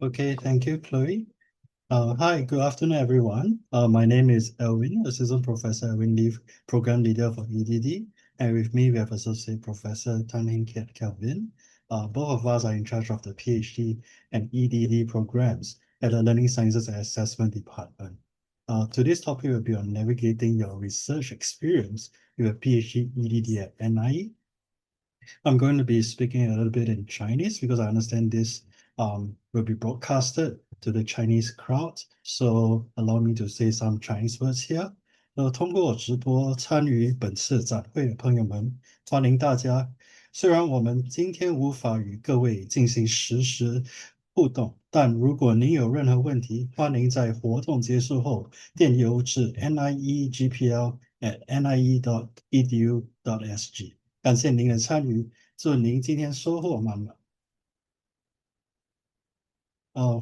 Okay, thank you, Chloe. Hi, good afternoon, everyone. My name is Alwyn, Assistant Professor Alwyn Leaf, Program Leader for EdD. And with me, we have Associate Professor Tan Heng Kiat Kelvin. Both of us are in charge of the PhD and EdD programs at the Learning Sciences and Assessment Department. Today's topic will be on navigating your research experience with a PhD EdD at NIE. I'm going to be speaking a little bit in Chinese because I understand this will be broadcasted to the Chinese crowd. So allow me to say some Chinese words here. 通过直播参与本次展会的朋友们，欢迎大家。虽然我们今天无法与各位进行实时互动，但如果您有任何问题，欢迎在活动结束后电邮至 niegpl@nie.edu.sg。感谢您的参与，祝您今天收获满满。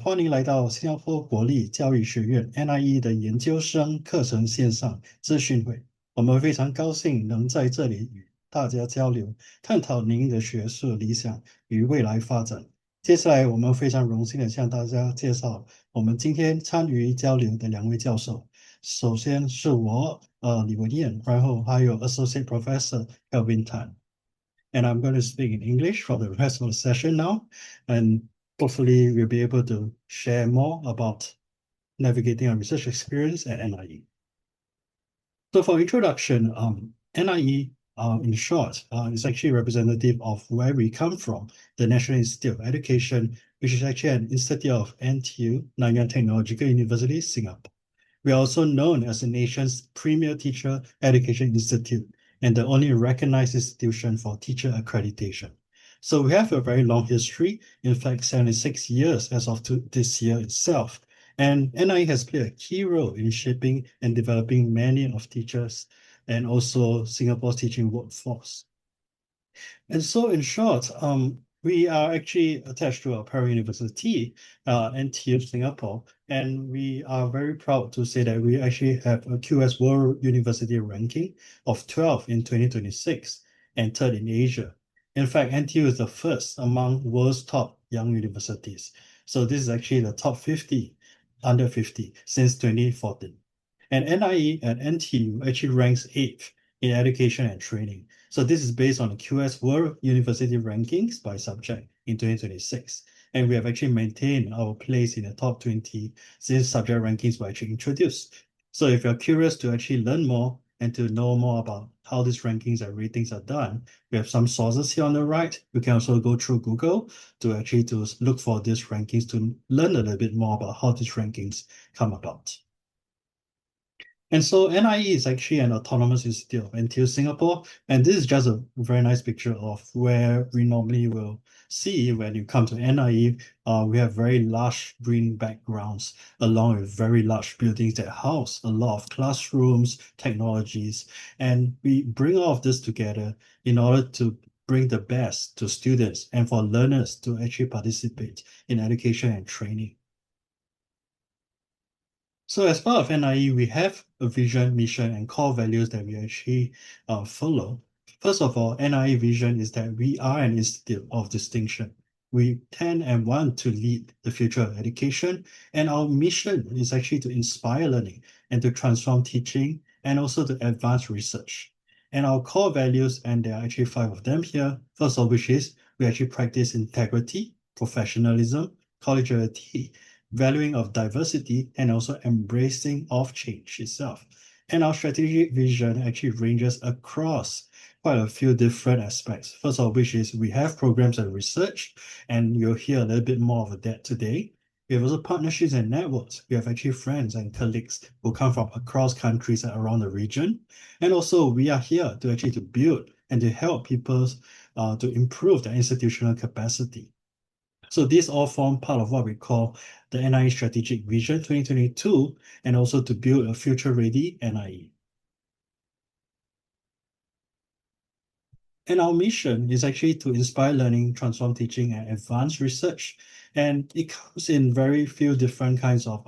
欢迎来到新加坡国立教育学院 NIE 的研究生课程线上资讯会。我们非常高兴能在这里与大家交流，探讨您的学术理想与未来发展。接下来，我们非常荣幸的向大家介绍我们今天参与交流的两位教授。首先是我，李文彦，然后还有 Associate Professor Kelvin Tan。And I'm going to speak in English for the rest of the session now. And hopefully we'll be able to share more about navigating our research experience at NIE. So for introduction, NIE, in short, is actually representative of where we come from, the National Institute of Education, which is actually an institute of NTU, Nanyang Technological University, Singapore. We are also known as the nation's premier teacher education institute and the only recognized institution for teacher accreditation. So we have a very long history, in fact, 76 years as of this year itself. And NIE has played a key role in shaping and developing many of teachers and also Singapore's teaching workforce. And so in short, we are actually attached to a parent university, NTU Singapore, and we are very proud to say that we actually have a QS World University ranking of 12 in 2026 and third in Asia. In fact, NTU is the first among world's top young universities. So this is actually the top 50, under 50 since 2014. And NIE and NTU actually ranks 8th in education and training. So this is based on the QS World University rankings by subject in 2026. And we have actually maintained our place in the top 20 since subject rankings were actually introduced. So if you're curious to actually learn more and to know more about how these rankings and ratings are done, we have some sources here on the right. You can also go through Google to actually to look for these rankings to learn a little bit more about how these rankings come about. And so NIE is actually an autonomous institute of NTU Singapore. And this is just a very nice picture of where we normally will see when you come to NIE. We have very large green backgrounds along with very large buildings that house a lot of classrooms, technologies. And we bring all of this together in order to bring the best to students and for learners to actually participate in education and training. So as part of NIE, we have a vision, mission, and core values that we actually follow. First of all, NIE vision is that we are an institute of distinction. We tend and want to lead the future of education, and our mission is actually to inspire learning and to transform teaching and also to advance research. And our core values, and there are actually 5 of them here, first of which is we actually practice integrity, professionalism, collegiality, valuing of diversity, and also embracing of change itself. And our strategic vision actually ranges across quite a few different aspects. First of which is we have programs and research, and you'll hear a little bit more of that today. We have also partnerships and networks. We have actually friends and colleagues who come from across countries and around the region. And also we are here to actually to build and to help people to improve their institutional capacity. So these all form part of what we call the NIE Strategic Vision 2022, and also to build a future-ready NIE. And our mission is actually to inspire learning, transform teaching, and advance research. And it comes in very few different kinds of,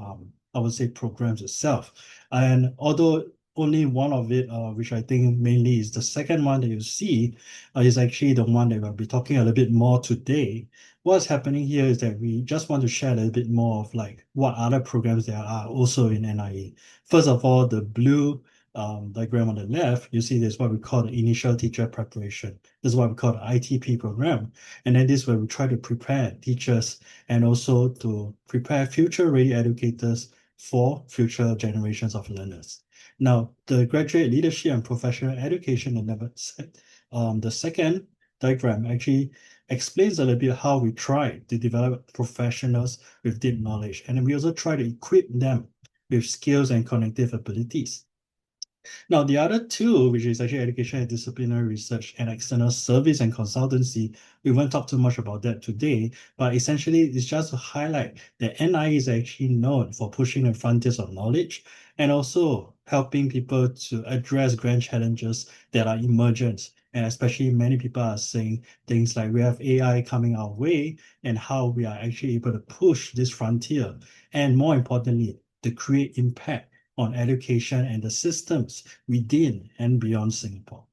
I would say, programs itself. And although only one of it, which I think mainly is the second one that you see, is actually the one that we'll be talking a little bit more today. What's happening here is that we just want to share a little bit more of like what other programs there are also in NIE. First of all, the blue diagram on the left, you see this is what we call the initial teacher preparation. This is what we call the ITP program. And then this is where we try to prepare teachers and also to prepare future ready educators for future generations of learners. Now, the graduate leadership and professional education, the second diagram actually explains a little bit how we try to develop professionals with deep knowledge. And then we also try to equip them with skills and cognitive abilities. Now, the other two, which is actually education and disciplinary research and external service and consultancy, we won't talk too much about that today, but essentially it's just to highlight that NIE is actually known for pushing the frontiers of knowledge and also helping people to address grand challenges that are emergent. And especially many people are saying things like we have AI coming our way and how we are actually able to push this frontier. And more importantly, to create impact on education and the systems within and beyond Singapore.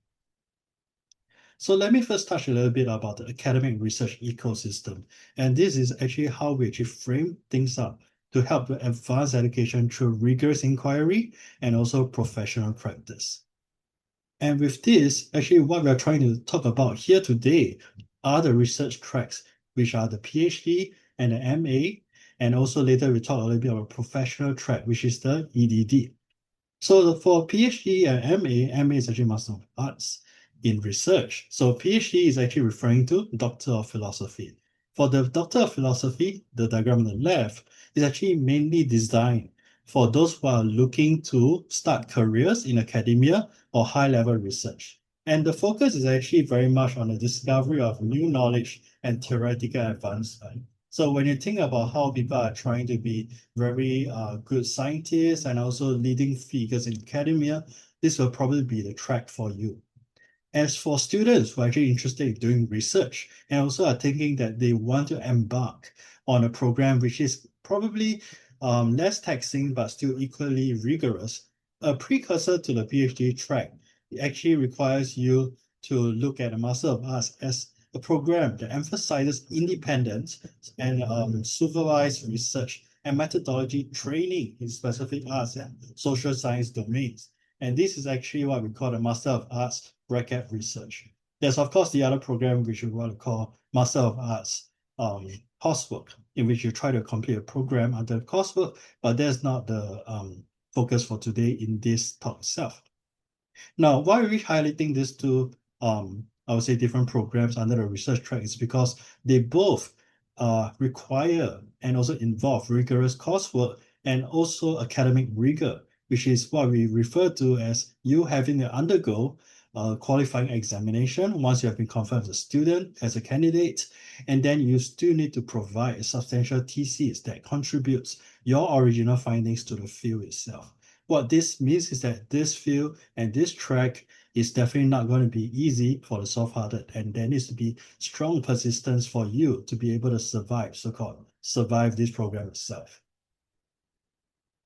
So let me first touch a little bit about the academic research ecosystem. And this is actually how we actually frame things up to help advance education through rigorous inquiry and also professional practice. And with this, actually what we're trying to talk about here today are the research tracks, which are the PhD and the MA, and also later we talk a little bit about professional track, which is the EdD. So for PhD and MA is actually Master of Arts in Research. So PhD is actually referring to Doctor of Philosophy. For the Doctor of Philosophy, the diagram on the left is actually mainly designed for those who are looking to start careers in academia or high-level research. And the focus is actually very much on the discovery of new knowledge and theoretical advancement. So when you think about how people are trying to be very good scientists and also leading figures in academia, this will probably be the track for you. As for students who are actually interested in doing research and also are thinking that they want to embark on a program which is probably less taxing but still equally rigorous, a precursor to the PhD track, it actually requires you to look at a Master of Arts as a program that emphasizes independence and supervised research and methodology training in specific arts and social science domains. And this is actually what we call the Master of Arts bracket research. There's of course the other program which we want to call Master of Arts coursework, in which you try to complete a program under coursework, but that's not the focus for today in this talk itself. Now, why are we highlighting these two I would say different programs under the research track is because they both require and also involve rigorous coursework and also academic rigor, which is what we refer to as you having to undergo a qualifying examination once you have been confirmed as a student, as a candidate, and then you still need to provide a substantial thesis that contributes your original findings to the field itself. What this means is that this field and this track is definitely not going to be easy for the soft-hearted, and there needs to be strong persistence for you to be able to survive, so-called survive this program itself.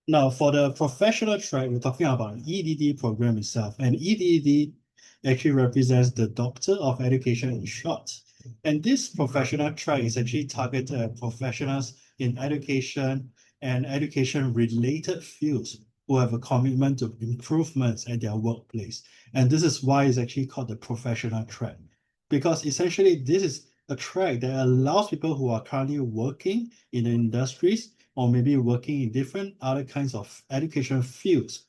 Now, for the professional track, we're talking about an EdD program itself, and EdD actually represents the Doctor of Education in short. And this professional track is actually targeted at professionals in education and education-related fields who have a commitment to improvements at their workplace. And this is why it's actually called the professional track, because essentially this is a track that allows people who are currently working in the industries or maybe working in different other kinds of education fields.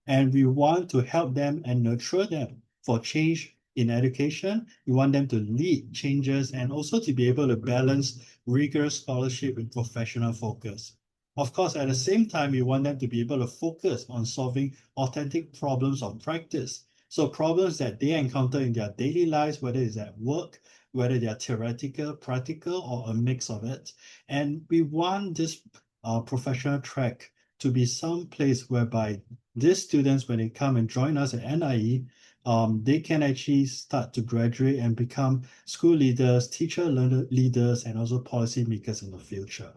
And we want to help them and nurture them for change in education. We want them to lead changes and also to be able to balance rigorous scholarship with professional focus. Of course, at the same time, we want them to be able to focus on solving authentic problems of practice. So problems that they encounter in their daily lives, whether it's at work, whether they are theoretical, practical, or a mix of it. And we want this professional track to be some place whereby these students, when they come and join us at NIE, they can actually start to graduate and become school leaders, teacher learner leaders, and also policy makers in the future.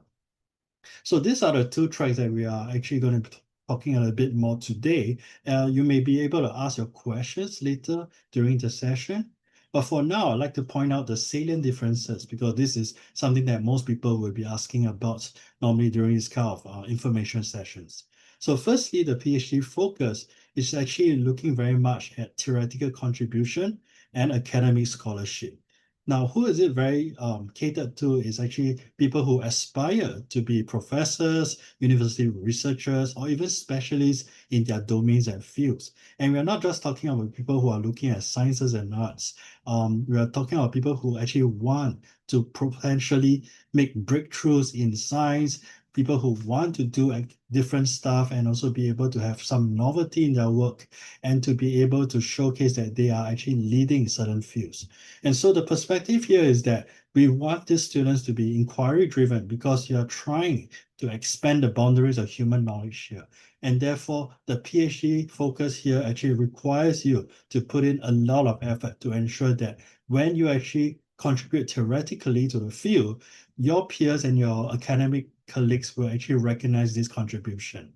So these are the two tracks that we are actually going to talking a little bit more today. You may be able to ask your questions later during the session. But for now, I'd like to point out the salient differences because this is something that most people will be asking about normally during this kind of information sessions. So firstly, the PhD focus is actually looking very much at theoretical contribution and academic scholarship. Now, who is it very catered to is actually people who aspire to be professors, university researchers, or even specialists in their domains and fields. And we're not just talking about people who are looking at sciences and arts. We are talking about people who actually want to potentially make breakthroughs in science, people who want to do different stuff and also be able to have some novelty in their work and to be able to showcase that they are actually leading certain fields. And so the perspective here is that we want these students to be inquiry driven because you are trying to expand the boundaries of human knowledge here. And therefore, the PhD focus here actually requires you to put in a lot of effort to ensure that when you actually contribute theoretically to the field, your peers and your academic colleagues will actually recognize this contribution.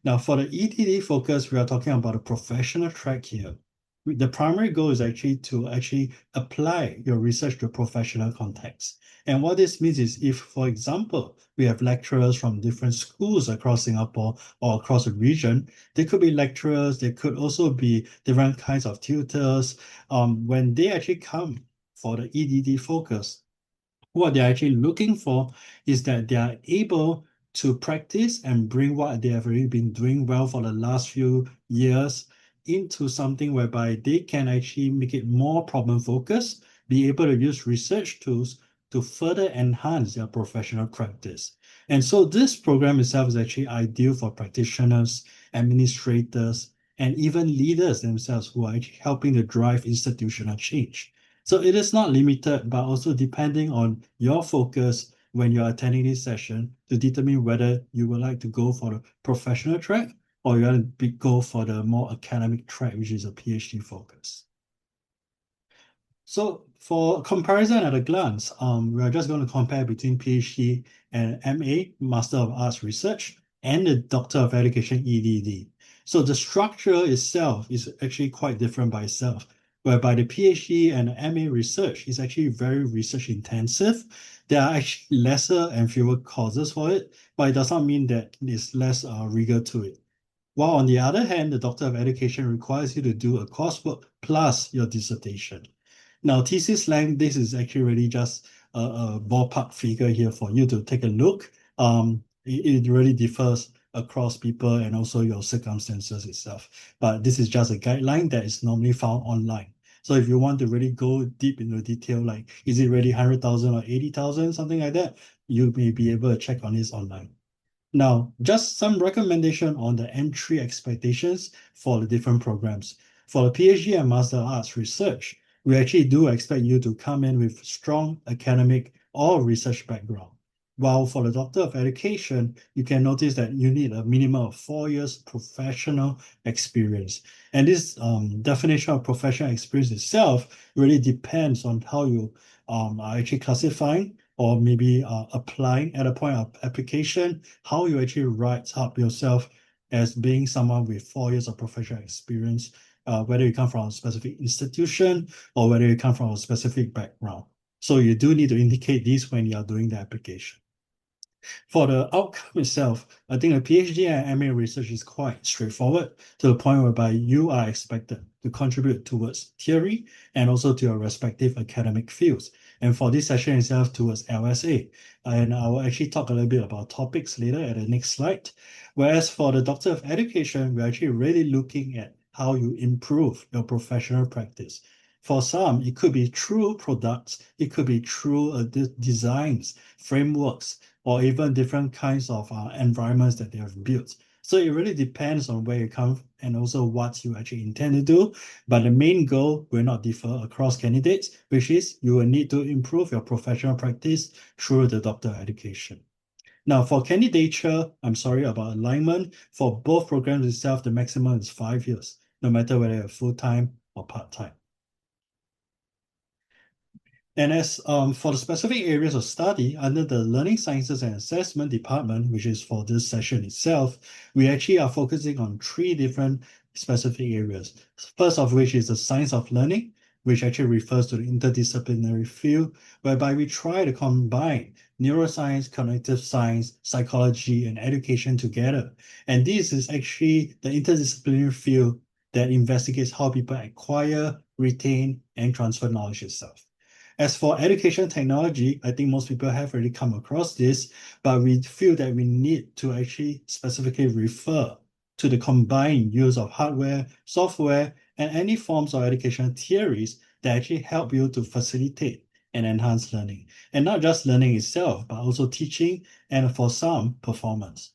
Now, for the EdD focus, we are talking about a professional track here. The primary goal is actually to apply your research to a professional context. And what this means is if, for example, we have lecturers from different schools across Singapore or across the region, they could be lecturers, they could also be different kinds of tutors. When they actually come for the EdD focus, what they're actually looking for is that they are able to practice and bring what they have already been doing well for the last few years into something whereby they can actually make it more problem focused, be able to use research tools to further enhance their professional practice. And so this program itself is actually ideal for practitioners, administrators, and even leaders themselves who are actually helping to drive institutional change. So it is not limited, but also depending on your focus when you're attending this session to determine whether you would like to go for the professional track or you want to go for the more academic track, which is a PhD focus. So for comparison at a glance, we are just going to compare between PhD and MA, Master of Arts Research, and the Doctor of Education, EdD. So the structure itself is actually quite different by itself, whereby the PhD and the MA research is actually very research intensive. There are actually lesser and fewer courses for it, but it does not mean that there's less rigor to it. While on the other hand, the Doctor of Education requires you to do a coursework plus your dissertation. Now, thesis length, this is actually really just a ballpark figure here for you to take a look. It really differs across people and also your circumstances itself. But this is just a guideline that is normally found online. So if you want to really go deep into detail, like is it really 100,000 or 80,000, something like that, you may be able to check on this online. Now, just some recommendation on the entry expectations for the different programs. For the PhD and Master of Arts Research, we actually do expect you to come in with strong academic or research background. While for the Doctor of Education, you can notice that you need a minimum of 4 years professional experience. And this definition of professional experience itself really depends on how you are actually classifying or maybe applying at a point of application, how you actually write up yourself as being someone with 4 years of professional experience, whether you come from a specific institution or whether you come from a specific background. So you do need to indicate this when you are doing the application. For the outcome itself, I think a PhD and MA research is quite straightforward to the point whereby you are expected to contribute towards theory and also to your respective academic fields. And for this session itself towards LSA. And I will actually talk a little bit about topics later at the next slide. Whereas for the Doctor of Education, we're actually really looking at how you improve your professional practice. For some, it could be through products, it could be through designs, frameworks, or even different kinds of environments that they have built. So it really depends on where you come and also what you actually intend to do. But the main goal will not differ across candidates, which is you will need to improve your professional practice through the doctor education. Now, for candidature, I'm sorry about alignment. For both programs itself, the maximum is 5 years, no matter whether you're full-time or part-time. And as for the specific areas of study under the Learning Sciences and Assessment Department, which is for this session itself, we actually are focusing on 3 different specific areas. First of which is the science of learning, which actually refers to the interdisciplinary field, whereby we try to combine neuroscience, cognitive science, psychology, and education together. And this is actually the interdisciplinary field that investigates how people acquire, retain, and transfer knowledge itself. As for education technology, I think most people have already come across this, but we feel that we need to actually specifically refer to the combined use of hardware, software, and any forms of educational theories that actually help you to facilitate and enhance learning. And not just learning itself, but also teaching and for some, performance.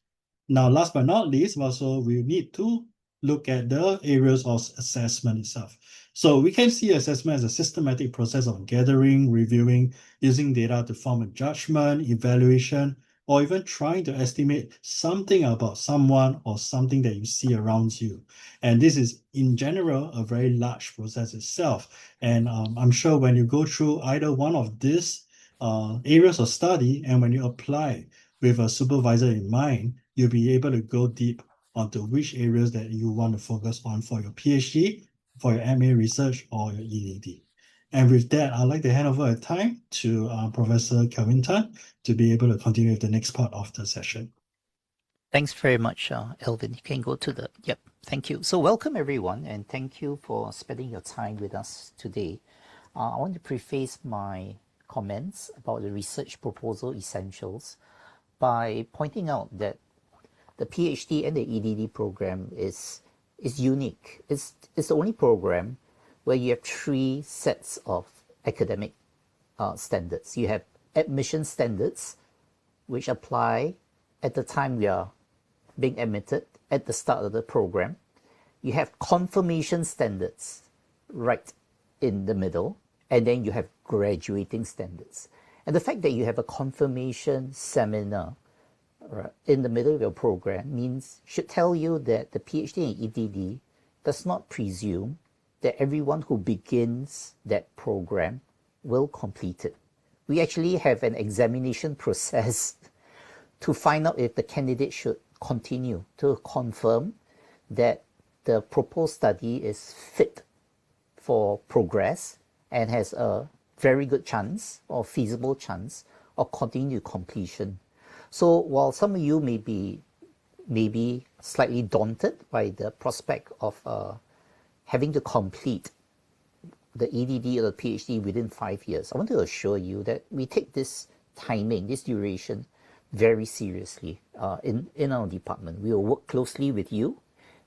Now, last but not least, also we need to look at the areas of assessment itself. So we can see assessment as a systematic process of gathering, reviewing, using data to form a judgment, evaluation, or even trying to estimate something about someone or something that you see around you. And this is, in general, a very large process itself. And I'm sure when you go through either one of these areas of study, and when you apply with a supervisor in mind, you'll be able to go deep onto which areas that you want to focus on for your PhD, for your MA research, or your EdD. And with that, I'd like to hand over the time to Professor Kelvin Tan to be able to continue with the next part of the session. Thanks very much, Alwyn. You can go to the, yep, thank you. So welcome everyone, and thank you for spending your time with us today. I want to preface my comments about the research proposal essentials by pointing out that the PhD and the EdD program is unique. It's the only program where you have 3 sets of academic standards. You have admission standards, which apply at the time we are being admitted at the start of the program. You have confirmation standards right in the middle, and then you have graduating standards. And the fact that you have a confirmation seminar in the middle of your program should tell you that the PhD and EdD does not presume that everyone who begins that program will complete it. We actually have an examination process to find out if the candidate should continue, to confirm that the proposed study is fit for progress and has a very good chance or feasible chance of continued completion. So while some of you may be slightly daunted by the prospect of having to complete the EdD or the PhD within 5 years, I want to assure you that we take this timing, this duration, very seriously in our department. We will work closely with you,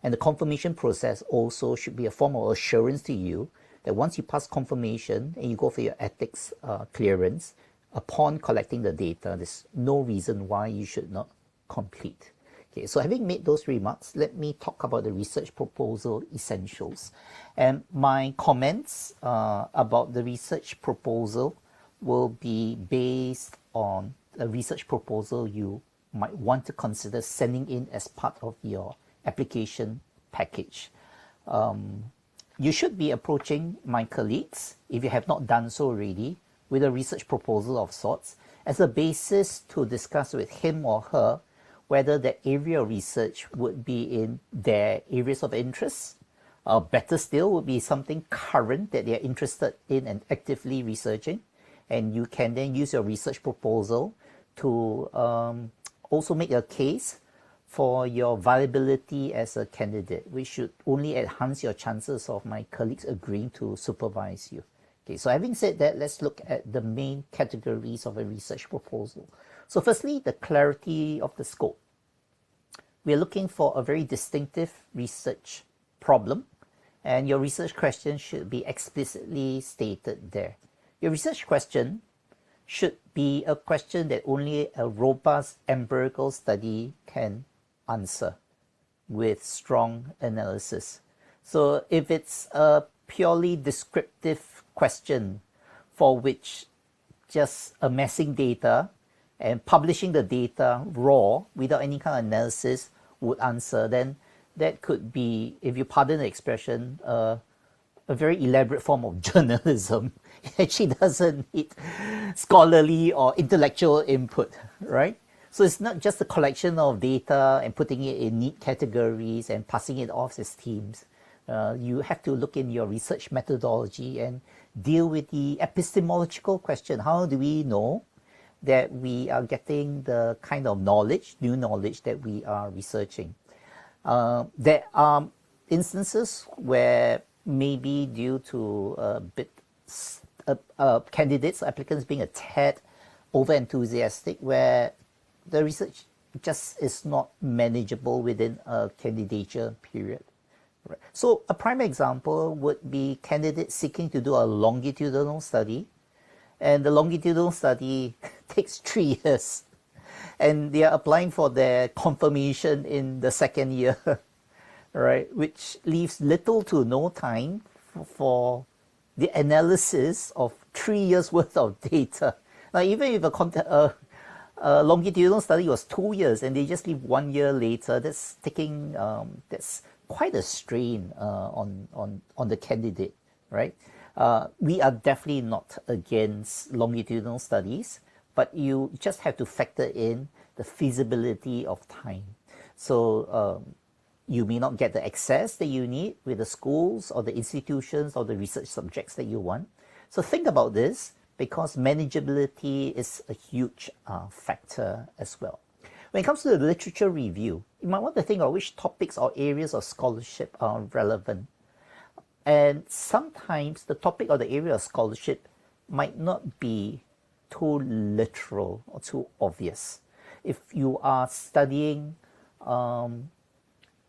and the confirmation process also should be a form of assurance to you that once you pass confirmation and you go for your ethics clearance, upon collecting the data, there's no reason why you should not complete. Okay, so having made those remarks, let me talk about the research proposal essentials. And my comments about the research proposal will be based on a research proposal you might want to consider sending in as part of your application package. You should be approaching my colleagues, if you have not done so already, with a research proposal of sorts as a basis to discuss with him or her whether that area of research would be in their areas of interest. Better still would be something current that they're interested in and actively researching. And you can then use your research proposal to also make a case for your viability as a candidate, which should only enhance your chances of my colleagues agreeing to supervise you. Okay, so having said that, let's look at the main categories of a research proposal. So firstly, the clarity of the scope. We're looking for a very distinctive research problem, and your research question should be explicitly stated there. Your research question should be a question that only a robust empirical study can answer with strong analysis. So if it's a purely descriptive question for which just amassing data and publishing the data raw without any kind of analysis would answer, then that could be, if you pardon the expression, a a very elaborate form of journalism. It actually doesn't need scholarly or intellectual input, right? So it's not just a collection of data and putting it in neat categories and passing it off as themes. You have to look in your research methodology and deal with the epistemological question. How do we know that we are getting the kind of knowledge, new knowledge that we are researching? There are instances where maybe due to a bit candidates, applicants being a tad over enthusiastic, where the research just is not manageable within a candidature period. Right. So a prime example would be candidates seeking to do a longitudinal study, and the longitudinal study takes 3 years, and they are applying for their confirmation in the second year, right? Which leaves little to no time for the analysis of 3 years worth of data. Now, even if a longitudinal study was 2 years and they just leave 1 year later, that's taking that's quite a strain on the candidate, right? We are definitely not against longitudinal studies, but you just have to factor in the feasibility of time. So you may not get the access that you need with the schools or the institutions or the research subjects that you want. So think about this, because manageability is a huge factor as well. When it comes to the literature review, you might want to think of which topics or areas of scholarship are relevant. And sometimes the topic or the area of scholarship might not be too literal or too obvious. If you are studying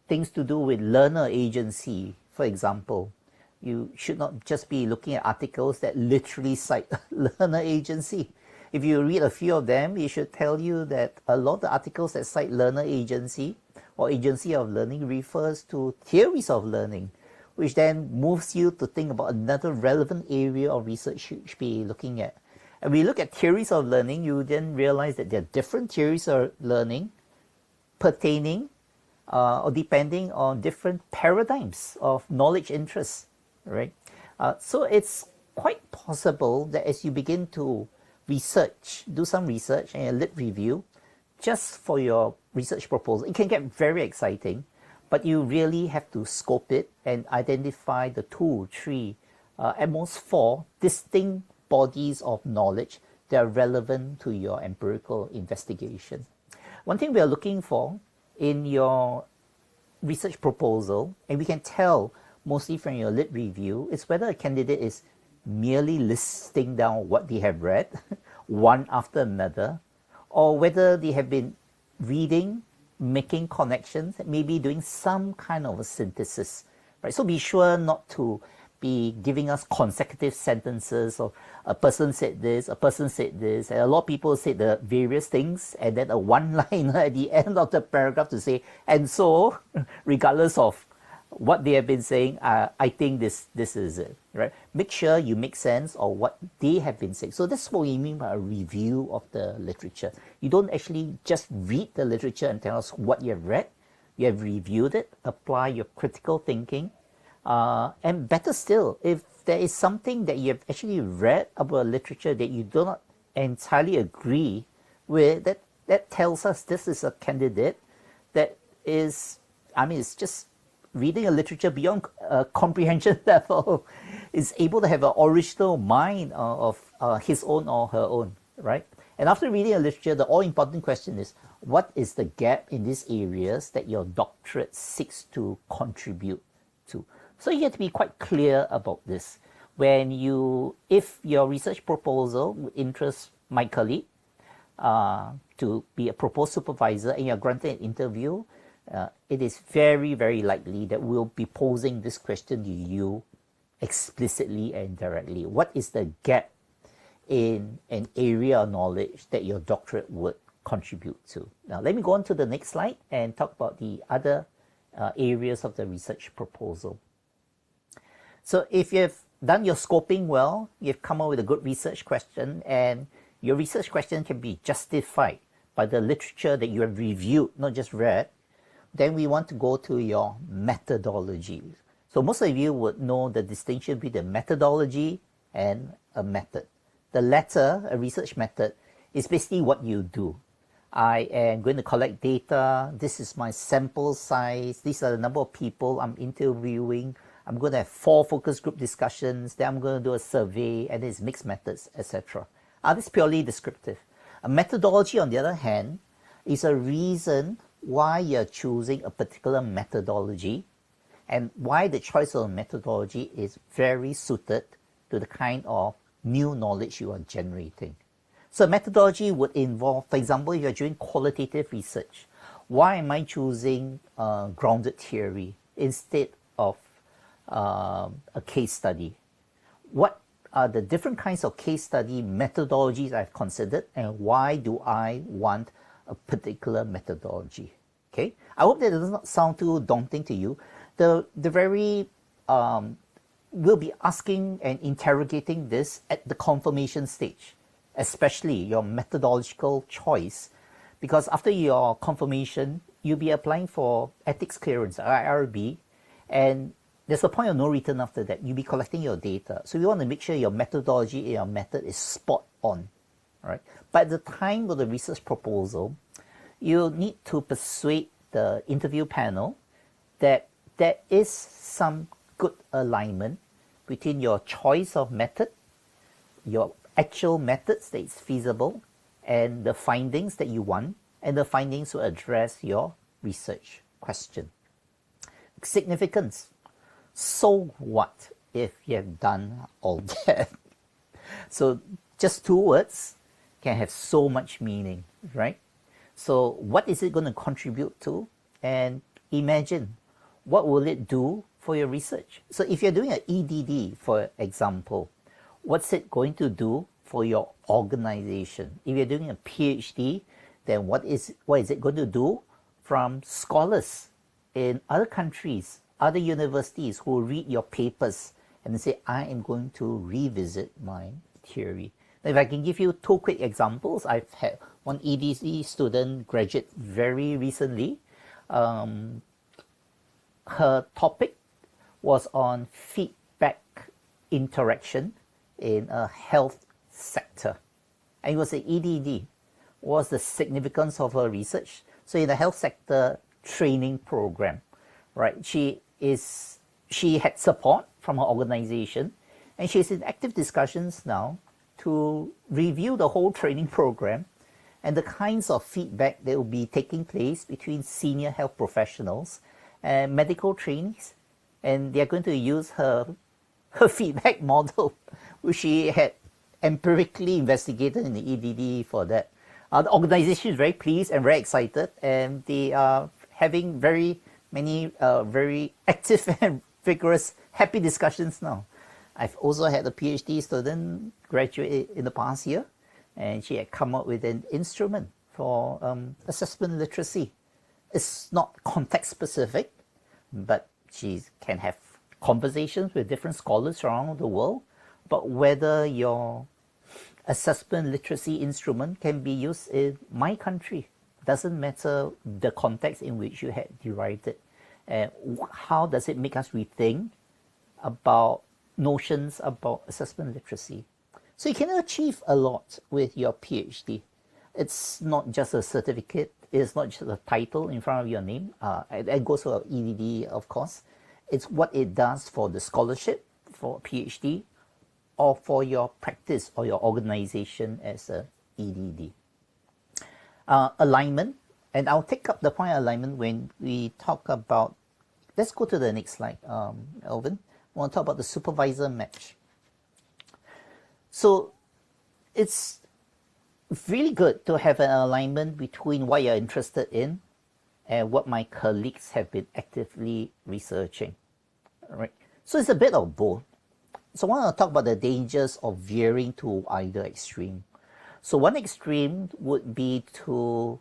things to do with learner agency, for example, you should not just be looking at articles that literally cite learner agency. If you read a few of them, it should tell you that a lot of the articles that cite learner agency or agency of learning refers to theories of learning, which then moves you to think about another relevant area of research you should be looking at. And when you look at theories of learning, you then realize that there are different theories of learning pertaining or depending on different paradigms of knowledge interests, right? So it's quite possible that as you begin to research, do some research and a lit review, just for your research proposal, it can get very exciting, but you really have to scope it and identify the 2, 3, at most 4 distinct bodies of knowledge that are relevant to your empirical investigation. One thing we are looking for in your research proposal, and we can tell mostly from your lit review, is whether a candidate is merely listing down what they have read one after another, or whether they have been reading, making connections, maybe doing some kind of a synthesis, right? So be sure not to be giving us consecutive sentences of a person said this, a person said this, and a lot of people said the various things, and then a one-liner at the end of the paragraph to say, and so, regardless of what they have been saying, I think this is it, right? Make sure you make sense of what they have been saying. So that's what we mean by a review of the literature. You don't actually just read the literature and tell us what you have read. You have reviewed it, apply your critical thinking, and better still, if there is something that you have actually read about literature that you do not entirely agree with, that tells us this is a candidate that is, it's just reading a literature beyond comprehension level, is able to have an original mind of his own or her own, right? And after reading a literature, the all-important question is, what is the gap in these areas that your doctorate seeks to contribute to? So you have to be quite clear about this. If your research proposal would interest my colleague to be a proposed supervisor and you're granted an interview, it is very, very likely that we'll be posing this question to you explicitly and directly. What is the gap in an area of knowledge that your doctorate would contribute to? Now, let me go on to the next slide and talk about the other areas of the research proposal. So if you've done your scoping well, you've come up with a good research question, and your research question can be justified by the literature that you have reviewed, not just read, then we want to go to your methodology. So most of you would know the distinction between a methodology and a method. The latter, a research method, is basically what you do. I am going to collect data. This is my sample size. These are the number of people I'm interviewing. I'm going to have 4 focus group discussions. Then I'm going to do a survey, and there's mixed methods, etc. This is purely descriptive. A methodology, on the other hand, is a reason why you're choosing a particular methodology and why the choice of a methodology is very suited to the kind of new knowledge you are generating. So methodology would involve, for example, if you're doing qualitative research, why am I choosing grounded theory instead of a case study? What are the different kinds of case study methodologies I've considered, and why do I want a particular methodology? Okay, I hope that does not sound too daunting to you. We'll be asking and interrogating this at the confirmation stage, especially your methodological choice, because after your confirmation, you'll be applying for ethics clearance, IRB, and there's a point of no return after that. You'll be collecting your data. So you want to make sure your methodology and your method is spot on, right? But at the time of the research proposal, you need to persuade the interview panel that there is some good alignment between your choice of method, your actual methods that is feasible, and the findings that you want, and the findings will address your research question. Significance. So what if you have done all that? So just 2 words can have so much meaning, right? So what is it going to contribute to? And imagine, what will it do for your research? So if you're doing an EdD, for example, what's it going to do for your organization? If you're doing a PhD, then what is it going to do from scholars in other countries, other universities who will read your papers and say, I am going to revisit my theory. Now, if I can give you 2 quick examples, I've had one EdD student graduate very recently. Her topic was on feedback interaction in a health sector. And it was an EdD. What's the significance of her research? So in the health sector training program, right? She had support from her organization, and she's in active discussions now to review the whole training program and the kinds of feedback that will be taking place between senior health professionals and medical trainees. And they're going to use her feedback model, which she had empirically investigated in the EdD for that. The organization is very pleased and very excited, and they are having very many very active and vigorous, happy discussions now. I've also had a PhD student graduate in the past year, and she had come up with an instrument for assessment literacy. It's not context specific, but she can have conversations with different scholars around the world, but whether your assessment literacy instrument can be used in my country. Doesn't matter the context in which you had derived it. How does it make us rethink about notions about assessment literacy? So you can achieve a lot with your PhD. It's not just a certificate. It's not just a title in front of your name. It goes for EdD, of course. It's what it does for the scholarship, for PhD, or for your practice or your organization as a EdD. Alignment, and I'll take up the point of alignment when we talk about, let's go to the next slide, Alwyn. I want to talk about the supervisor match. So it's really good to have an alignment between what you're interested in and what my colleagues have been actively researching. All right. So it's a bit of both. So I want to talk about the dangers of veering to either extreme. So one extreme would be to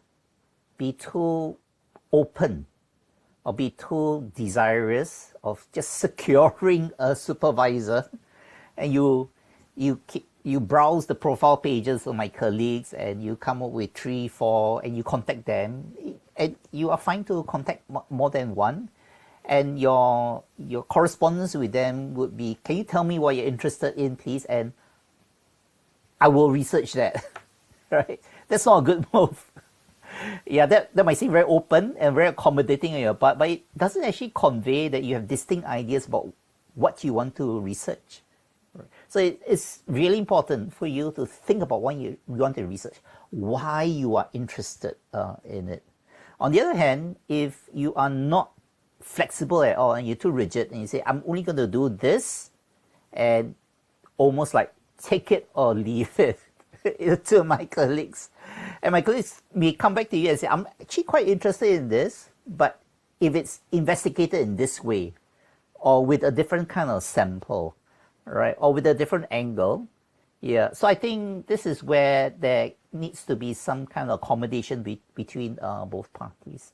be too open or be too desirous of just securing a supervisor, and you browse the profile pages of my colleagues and you come up with 3, 4, and you contact them, and you are fine to contact more than one, and your correspondence with them would be, can you tell me what you're interested in, please? And I will research that. Right? That's not a good move. Yeah, that might seem very open and very accommodating on your part, but it doesn't actually convey that you have distinct ideas about what you want to research. So it's really important for you to think about what you want to research, why you are interested in it. On the other hand, if you are not flexible at all and you're too rigid and you say, I'm only going to do this, and almost like take it or leave it to my colleagues. And my colleagues may come back to you and say, I'm actually quite interested in this, but if it's investigated in this way, or with a different kind of sample, right, or with a different angle, yeah. So I think this is where there needs to be some kind of accommodation between both parties.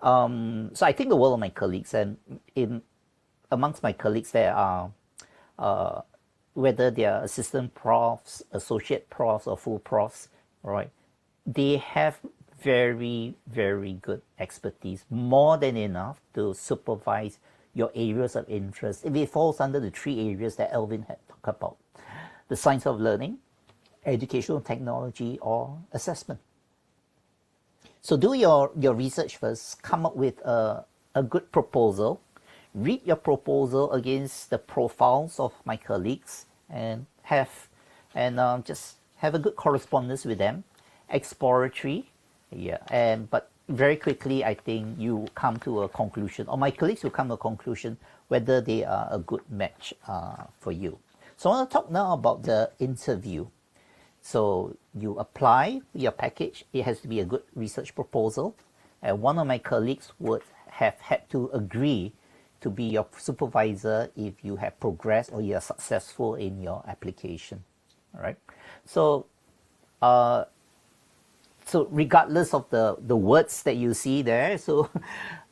So I think the world of my colleagues, and amongst my colleagues there are whether they are assistant profs, associate profs, or full profs, right? They have very, very good expertise, more than enough to supervise your areas of interest if it falls under the 3 areas that Alwyn had talked about: the science of learning, educational technology, or assessment. So do your research first, come up with a good proposal, read your proposal against the profiles of my colleagues, and just have a good correspondence with them, exploratory, yeah, but very quickly I think you come to a conclusion, or my colleagues will come to a conclusion whether they are a good match for you. So I want to talk now about the interview. So you apply your package, it has to be a good research proposal, and one of my colleagues would have had to agree to be your supervisor if you have progressed or you are successful in your application. All right. So regardless of the words that you see there, so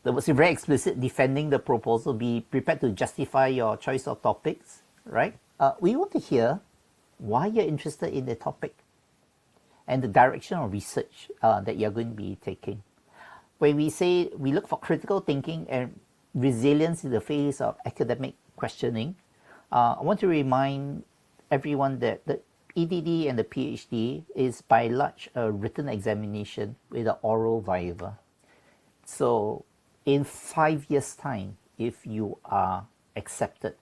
the words are very explicit, defending the proposal, be prepared to justify your choice of topics, right? We want to hear why you're interested in the topic and the direction of research that you're going to be taking. When we say we look for critical thinking and resilience in the face of academic questioning, I want to remind everyone that the EdD and the PhD is by and large a written examination with an oral viva. So in 5 years' time, if you are accepted,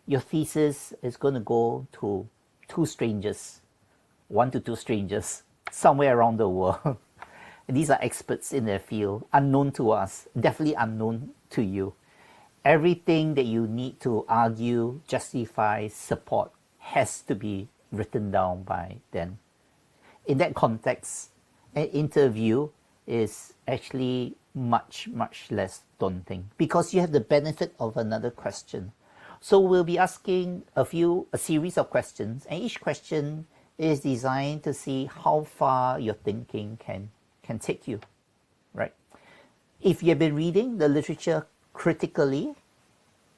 your thesis is going to go to 2 strangers, 1 to 2 strangers, somewhere around the world. And these are experts in their field, unknown to us, definitely unknown to you. Everything that you need to argue, justify, support has to be written down by them. In that context, an interview is actually much, much less daunting because you have the benefit of another question. So we'll be asking a series of questions, and each question is designed to see how far your thinking can take you, right? If you've been reading the literature critically,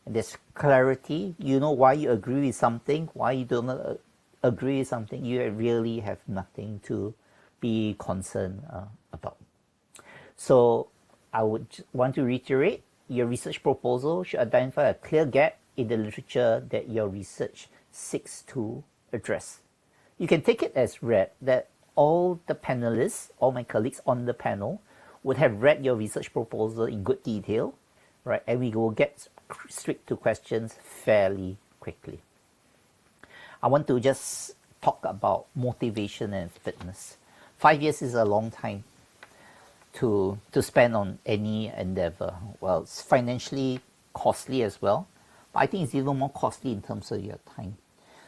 and there's clarity, you know why you agree with something, why you don't agree with something, you really have nothing to be concerned about. So I would want to reiterate, your research proposal should identify a clear gap in the literature that your research seeks to address. You can take it as read that all the panelists, all my colleagues on the panel, would have read your research proposal in good detail, right? And we will get straight to questions fairly quickly. I want to just talk about motivation and fitness. 5 years is a long time to spend on any endeavor. Well, it's financially costly as well, but I think it's even more costly in terms of your time.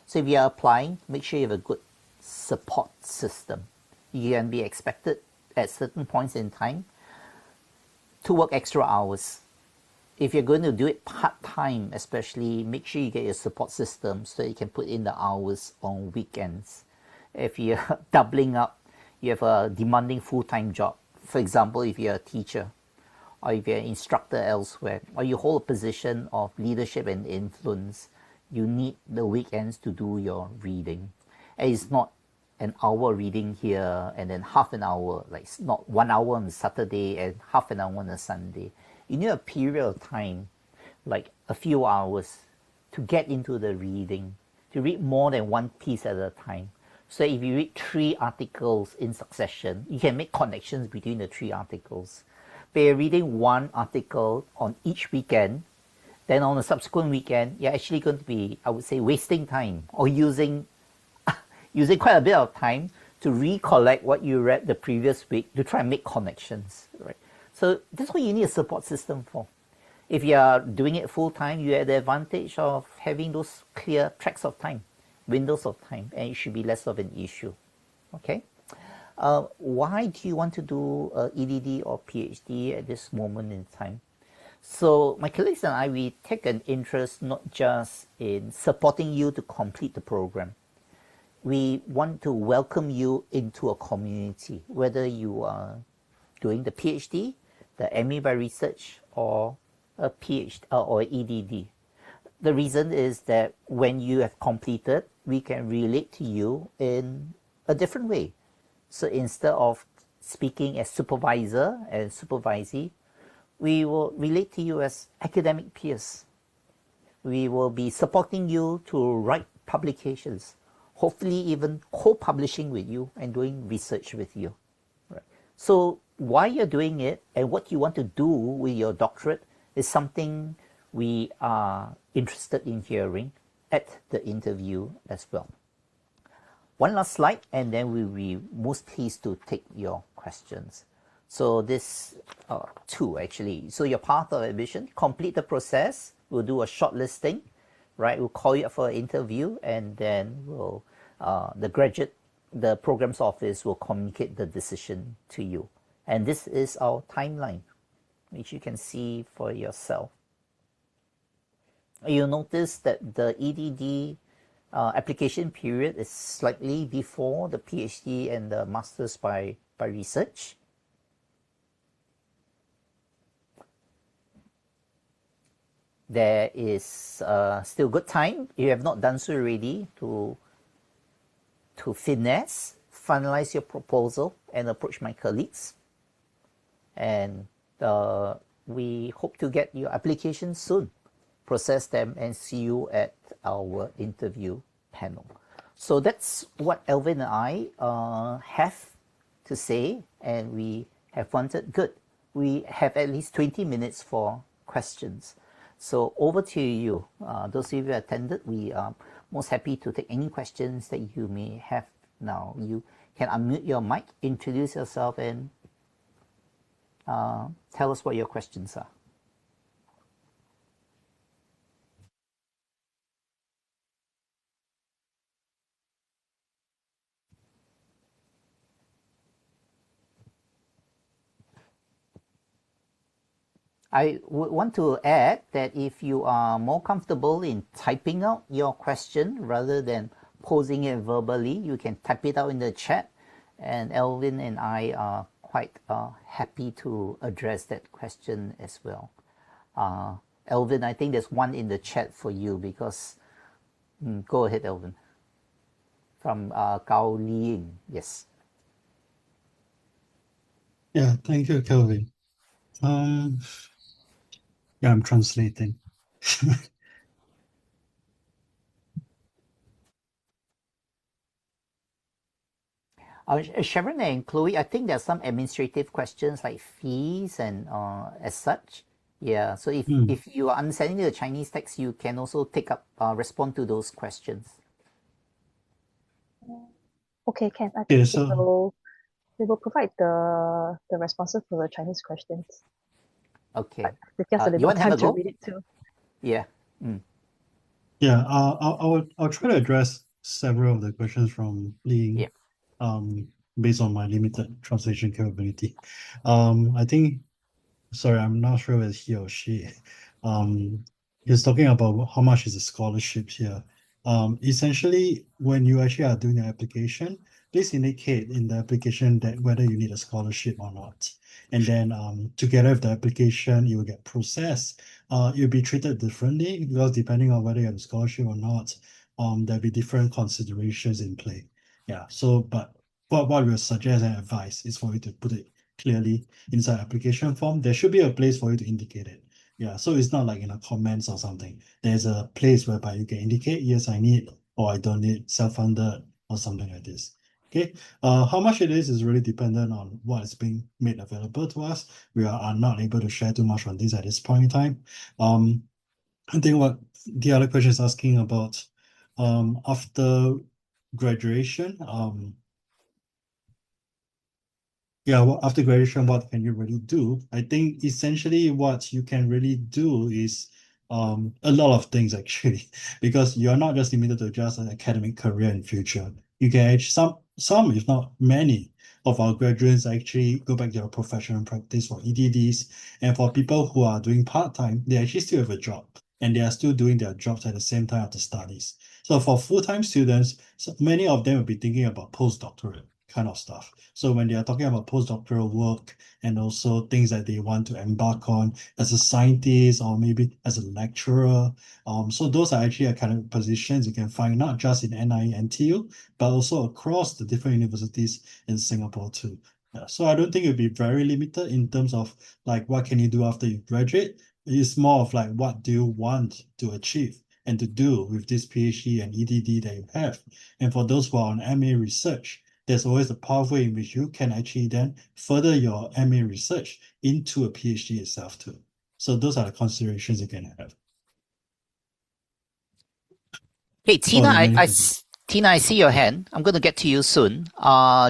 So if you're applying, make sure you have a good support system. You can be expected at certain points in time to work extra hours. If you're going to do it part-time, especially, make sure you get your support system so you can put in the hours on weekends. If you're doubling up, you have a demanding full-time job. For example, if you're a teacher, or if you're an instructor elsewhere, or you hold a position of leadership and influence, you need the weekends to do your reading. And it's not an hour reading here and then half an hour, like it's not 1 hour on Saturday and half an hour on a Sunday. you need a period of time, like a few hours, to get into the reading, to read more than one piece at a time. So if you read 3 articles in succession, you can make connections between the 3 articles. But you're reading one article on each weekend, then on the subsequent weekend, you're actually going to be, I would say, wasting time or using quite a bit of time to recollect what you read the previous week to try and make connections, right? So that's what you need a support system for. If you are doing it full time, you have the advantage of having those clear tracks of time, windows of time, and it should be less of an issue. Okay. Why do you want to do EdD or PhD at this moment in time? So my colleagues and I, we take an interest not just in supporting you to complete the program. We want to welcome you into a community, whether you are doing the PhD, the MA by research, or a PhD or EdD. The reason is that when you have completed, we can relate to you in a different way. So instead of speaking as supervisor and supervisee, we will relate to you as academic peers. We will be supporting you to write publications, hopefully even co-publishing with you and doing research with you. Right. So why you're doing it and what you want to do with your doctorate is something we are interested in hearing at the interview as well. One last slide, and then we'll be most pleased to take your questions. So this two actually. So your path of admission, complete the process. We'll do a short listing, right? We'll call you up for an interview, and then we'll the program's office will communicate the decision to you. And this is our timeline, which you can see for yourself. You'll notice that the EdD application period is slightly before the PhD and the Masters by research. There is still good time, if you have not done so already, to finalize your proposal and approach my colleagues. And we hope to get your applications soon, process them, and see you at our interview panel. So that's what Alwyn and I have to say, and we have wanted, good. We have at least 20 minutes for questions. So over to you. Those of you who attended, we are most happy to take any questions that you may have now. You can unmute your mic, introduce yourself, and tell us what your questions are. I would want to add that if you are more comfortable in typing out your question rather than posing it verbally, you can type it out in the chat, and Alwyn and I are quite happy to address that question as well. Alwyn, I think there's one in the chat for you because, go ahead, Alwyn. From Gao Liying, yes. Yeah, thank you, Kelvin. Yeah, I'm translating. Sharon and Chloe, I think there's some administrative questions like fees and as such. Yeah, so if you are understanding the Chinese text, you can also take up respond to those questions. Okay, can I Okay, think so we will provide the responses for the Chinese questions. Okay. It gives a you little want to have time a to go? read it too. Yeah. yeah, I'll try to address several of the questions from Ling, based on my limited translation capability. I think, sorry, I'm not sure whether he or she. He's talking about how much is a scholarship here. Essentially, when you actually are doing an application, please indicate in the application that whether you need a scholarship or not. And then together with the application, it will get processed. You'll be treated differently because depending on whether you have a scholarship or not, there'll be different considerations in play. Yeah. So, but what we would suggest and advise is for you to put it clearly inside application form, there should be a place for you to indicate it. Yeah, so it's not like in a comments or something. There's a place whereby you can indicate, yes, I need, or I don't need, self-funded, or something like this. Okay, how much it is really dependent on what is being made available to us. We are not able to share too much on this at this point in time. I think what the other question is asking about after graduation, after graduation, what can you really do? I think essentially what you can really do is a lot of things actually, because you're not just limited to just an academic career in future. You can actually, some, if not many, of our graduates actually go back to their professional practice for EDDs. And for people who are doing part-time, they actually still have a job and they are still doing their jobs at the same time of the studies. So for full-time students, many of them will be thinking about postdoctorate kind of stuff. So when they are talking about postdoctoral work and also things that they want to embark on as a scientist or maybe as a lecturer, so those are actually academic positions you can find not just in NIE NTU, but also across the different universities in Singapore too. Yeah, so I don't think it'll be very limited in terms of like what can you do after you graduate. It's more of like what do you want to achieve and to do with this PhD and EDD that you have. And for those who are on MA research, there's always a pathway in which you can actually then further your MA research into a PhD itself too. So those are the considerations you can have. Hey, Tina, Tina, I see your hand. I'm going to get to you soon.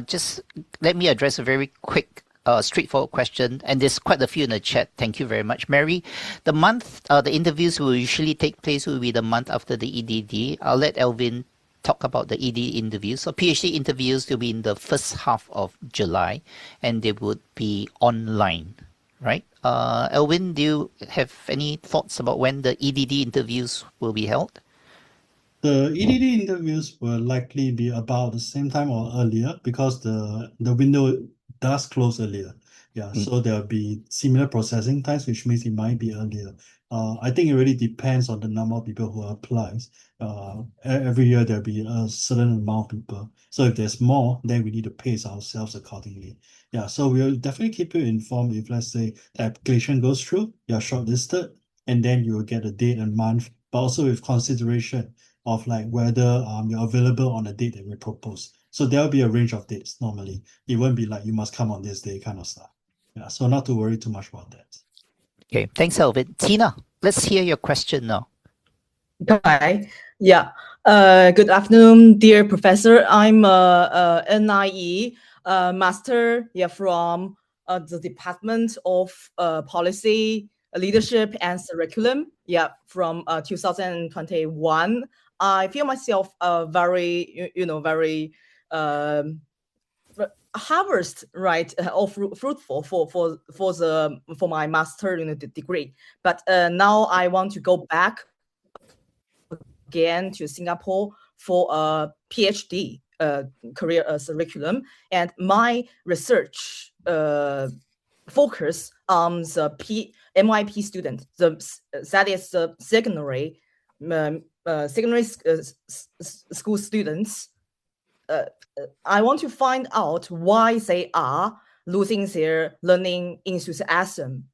Just let me address a very quick, straightforward question. And there's quite a few in the chat. Thank you very much. Mary, the interviews will usually take place will be the month after the EDD. I'll let Alwyn talk about the ED interviews. So PhD interviews will be in the first half of July, and they would be online, right? Alwyn, do you have any thoughts about when the EDD interviews will be held? The EDD interviews will likely be about the same time or earlier because the window does close earlier. Yeah, so there'll be similar processing times, which means it might be earlier. I think it really depends on the number of people who applies. Every year there'll be a certain amount of people. So if there's more, then we need to pace ourselves accordingly. Yeah, so we'll definitely keep you informed if, let's say, the application goes through, you're shortlisted, and then you will get a date and month, but also with consideration of like whether you're available on the date that we propose. So there'll be a range of dates normally. It won't be like you must come on this day kind of stuff. Yeah, so not to worry too much about that. Okay, thanks, Alvin. Tina, let's hear your question now. Okay, yeah. Good afternoon, dear professor. I'm a NIE master from the Department of Policy, Leadership and Curriculum. Yeah, from 2021. I feel myself very, very harvest or fruitful for my master degree. But now I want to go back again to Singapore for a PhD career curriculum, and my research focus on the NYP student, that is the secondary school students. I want to find out why they are losing their learning enthusiasm.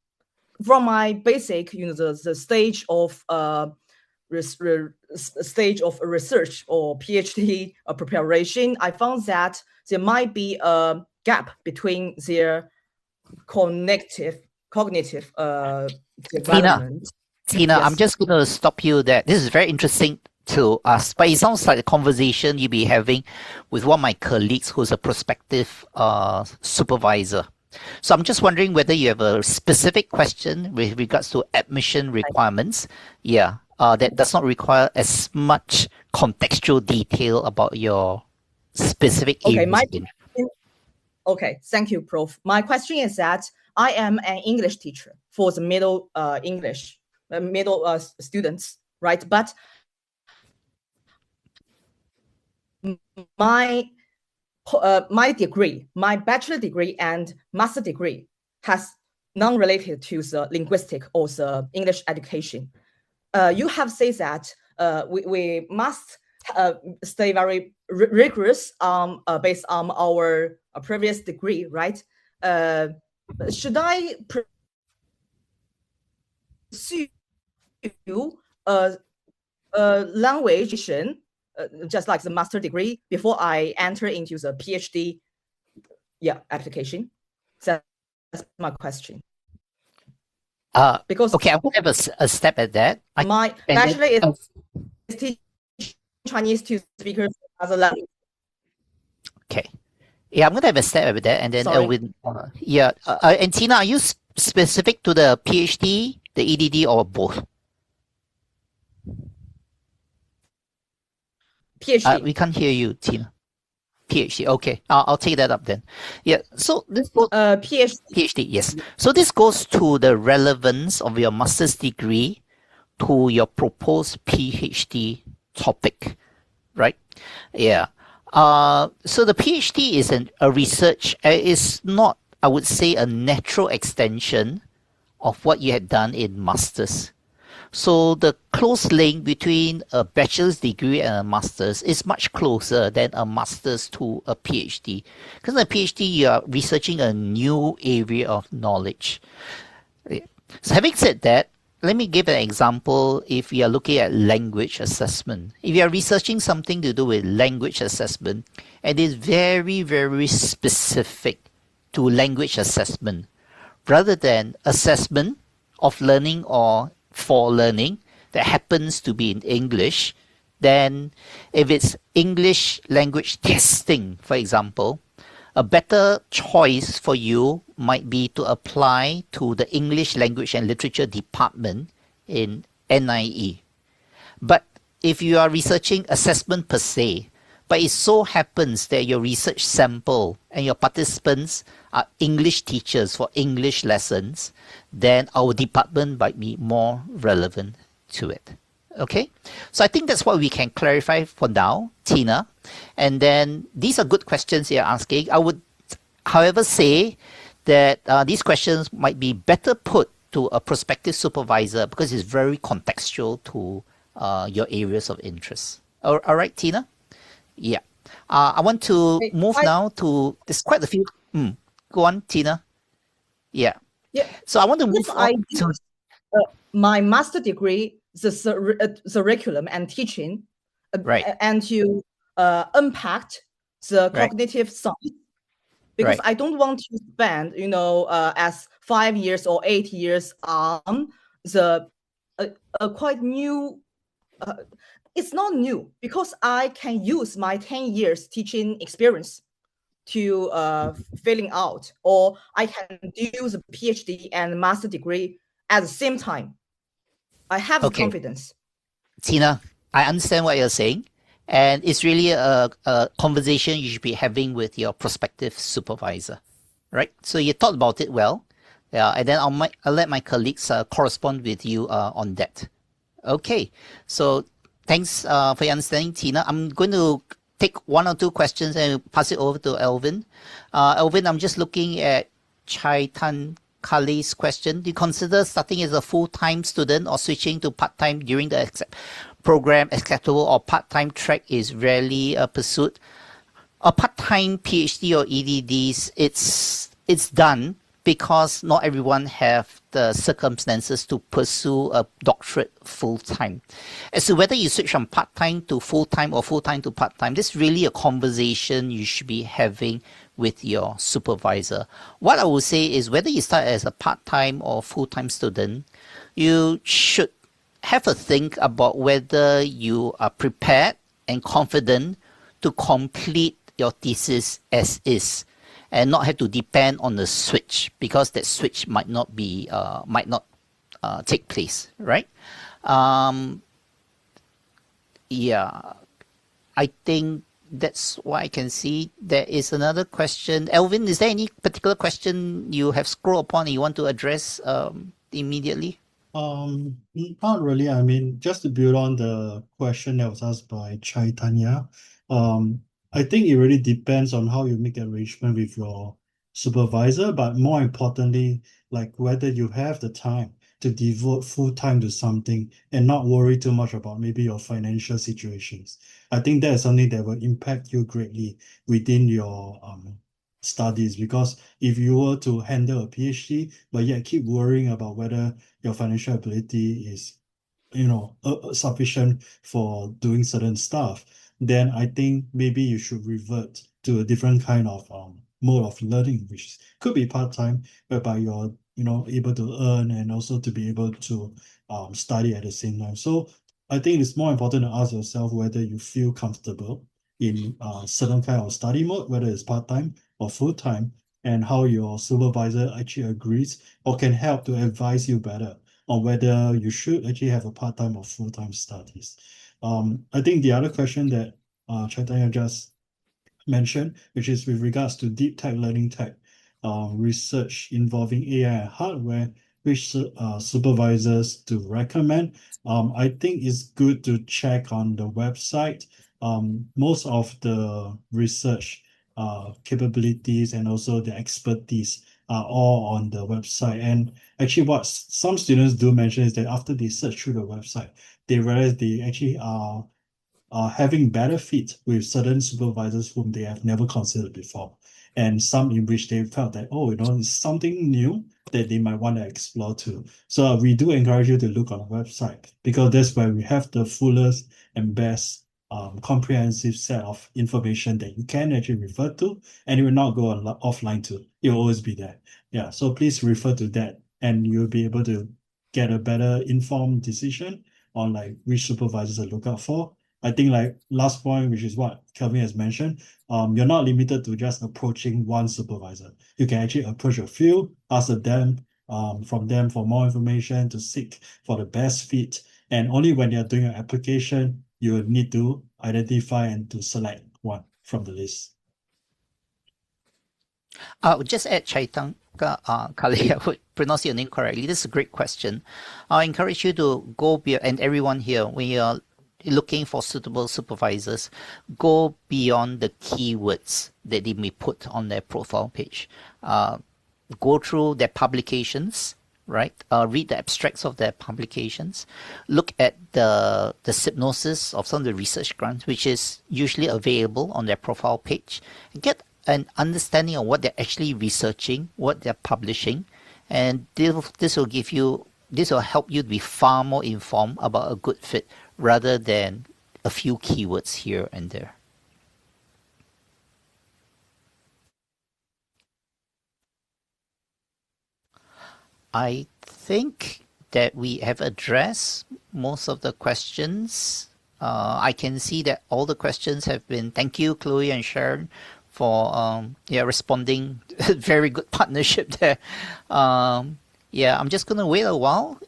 From my basic, the stage of research or PhD preparation, I found that there might be a gap between their cognitive development. Tina, Yes. I'm just going to stop you there. This is very interesting to us, but it sounds like a conversation you'll be having with one of my colleagues who's a prospective supervisor. So I'm just wondering whether you have a specific question with regards to admission requirements. Yeah, that does not require as much contextual detail about your specific areas. Okay, thank you, Prof. My question is that I am an English teacher for the middle English, middle students, right? But my degree, my bachelor degree and master degree has non-related to the linguistic or the English education. You have said that we must stay very rigorous based on our previous degree, right? should I pursue a language, just like the master degree, before I enter into the PhD application? That's my question. Because okay, I'm going to have a step at that. My bachelor is teaching Chinese to speakers as a language. Okay. Yeah, I'm going to have a step at that, and then Sorry. Alwyn. And Tina, are you specific to the PhD, the EdD, or both? PhD. We can't hear you, Tina. PhD. Okay, I'll take that up then. Yeah. So this goes PhD. PhD. Yes. So this goes to the relevance of your master's degree to your proposed PhD topic, right? Yeah. So the PhD is a research. Is not, I would say, a natural extension of what you had done in masters. So the close link between a bachelor's degree and a master's is much closer than a master's to a PhD. Because in a PhD, you are researching a new area of knowledge. So having said that, let me give an example if you are looking at language assessment. If you are researching something to do with language assessment, and it's very, very specific to language assessment, rather than assessment of learning or for learning that happens to be in English, then if it's English language testing, for example, a better choice for you might be to apply to the English Language and Literature department in NIE. But if you are researching assessment per se, but it so happens that your research sample and your participants are English teachers for English lessons, then our department might be more relevant to it. Okay, so I think that's what we can clarify for now, Tina. And then these are good questions you're asking. I would, however, say that these questions might be better put to a prospective supervisor because it's very contextual to your areas of interest. All right, Tina? Yeah. I want to move now to, there's quite a few. Go on, Tina. Yeah. So I want to move on to my master degree, the curriculum and teaching, and to impact the cognitive side, because I don't want to spend, as 5 years or 8 years on the quite new. It's not new because I can use my 10 years teaching experience to filling out, or I can do the PhD and master degree at the same time. I have the confidence. Tina, I understand what you're saying, and it's really a conversation you should be having with your prospective supervisor, right? So you thought about it well, and then I'll let my colleagues correspond with you on that. Okay, so thanks for your understanding, Tina. I'm going to take 1 or 2 questions and pass it over to Alwyn. Alwyn, I'm just looking at Chai Tan Kali's question. Do you consider starting as a full-time student or switching to part-time during the program acceptable, or part-time track is rarely pursued? A part-time PhD or EdDs, it's done because not everyone have the circumstances to pursue a doctorate full-time. As to whether you switch from part-time to full-time or full-time to part-time, this is really a conversation you should be having with your supervisor. What I would say is whether you start as a part-time or full-time student, you should have a think about whether you are prepared and confident to complete your thesis as is, and not have to depend on the switch, because that switch might not take place, right? Yeah, I think that's what I can see. There is another question. Alwyn, is there any particular question you have scrolled upon and you want to address immediately? Not really. I mean, just to build on the question that was asked by Chai Tanya, I think it really depends on how you make arrangement with your supervisor, but more importantly, like whether you have the time to devote full time to something and not worry too much about maybe your financial situations. I think that is something that will impact you greatly within your studies, because if you were to handle a PhD but yet keep worrying about whether your financial ability is sufficient for doing certain stuff, then I think maybe you should revert to a different kind of mode of learning, which could be part-time, whereby you're able to earn and also to be able to study at the same time. So I think it's more important to ask yourself whether you feel comfortable in certain kind of study mode, whether it's part-time or full-time, and how your supervisor actually agrees or can help to advise you better on whether you should actually have a part-time or full-time studies. I think the other question that Chaitanya just mentioned, which is with regards to deep tech learning tech research involving AI and hardware, which supervisors to recommend. I think it's good to check on the website. Most of the research capabilities and also the expertise are all on the website. And actually what some students do mention is that after they search through the website, they realize they actually are having better fit with certain supervisors whom they have never considered before. And some in which they felt that, it's something new that they might want to explore too. So we do encourage you to look on the website, because that's where we have the fullest and best comprehensive set of information that you can actually refer to, and it will not go offline too. It will always be there. Yeah, so please refer to that, and you'll be able to get a better informed decision on like which supervisors to look out for. I think like last point, which is what Kelvin has mentioned, you're not limited to just approaching one supervisor. You can actually approach a few, ask them from them for more information to seek for the best fit. And only when you're doing an application, you need to identify and to select one from the list. Just add Chaitang Kali, I would pronounce your name correctly. This is a great question. I encourage you to go beyond, and everyone here, when you're looking for suitable supervisors, go beyond the keywords that they may put on their profile page. Go through their publications, right? Read the abstracts of their publications. Look at the synopsis of some of the research grants, which is usually available on their profile page. Get an understanding of what they're actually researching, what they're publishing, and this will help you to be far more informed about a good fit rather than a few keywords here and there. I think that we have addressed most of the questions. I can see that all the questions have been. Thank you, Chloe and Sharon, for responding. Very good partnership there. I'm just gonna wait a while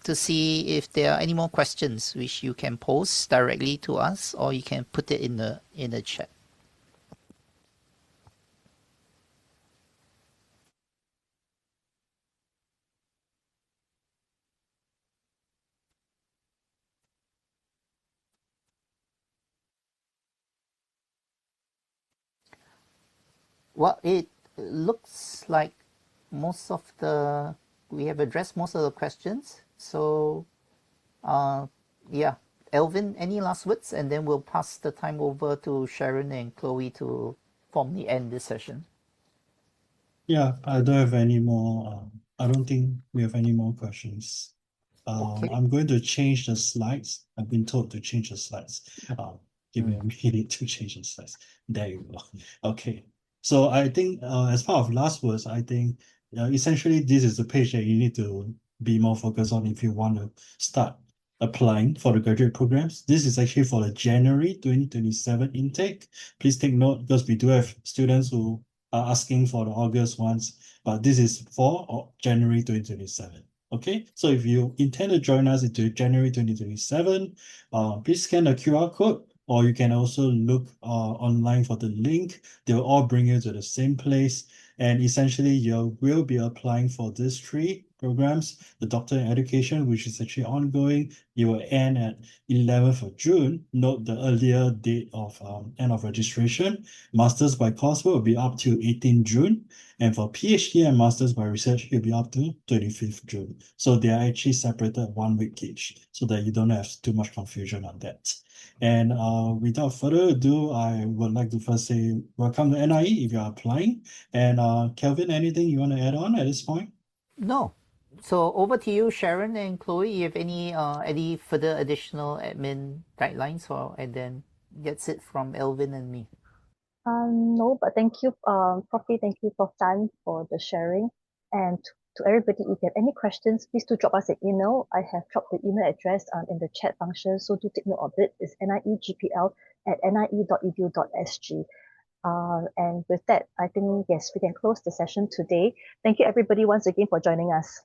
to see if there are any more questions which you can post directly to us, or you can put it in the chat. Well, it looks like we have addressed most of the questions. So, Alvin, any last words? And then we'll pass the time over to Sharon and Chloe to formally end this session. Yeah, I don't have any more. I don't think we have any more questions. Okay. I'm going to change the slides. I've been told to change the slides. Give me a minute to change the slides. There you go. Okay. So I think as part of last words, I think essentially this is the page that you need to be more focused on if you want to start applying for the graduate programs. This is actually for the January 2027 intake. Please take note, because we do have students who are asking for the August ones, but this is for January 2027. Okay, so if you intend to join us into January 2027, please scan the QR code, or you can also look online for the link. They will all bring you to the same place. And essentially, you will be applying for these 3 programs. The Doctor in Education, which is actually ongoing, it will end at 11th of June. Note the earlier date of end of registration. Masters by coursework will be up to 18 June. And for PhD and Masters by Research, it will be up to 25th June. So they are actually separated 1 week each, so that you don't have too much confusion on that. And without further ado, I would like to first say welcome to NIE if you are applying. And Kelvin, anything you want to add on at this point? No. So over to you, Sharon and Chloe. You have any further additional admin guidelines, and then that's it from Alwyn and me. No, but thank you, Prof. Thank you, Prof. Tan, for the sharing. And to everybody, if you have any questions, please do drop us an email. I have dropped the email address in the chat function, so do take note of it. It's niegpl@nie.edu.sg. And with that, I think, yes, we can close the session today. Thank you, everybody, once again for joining us.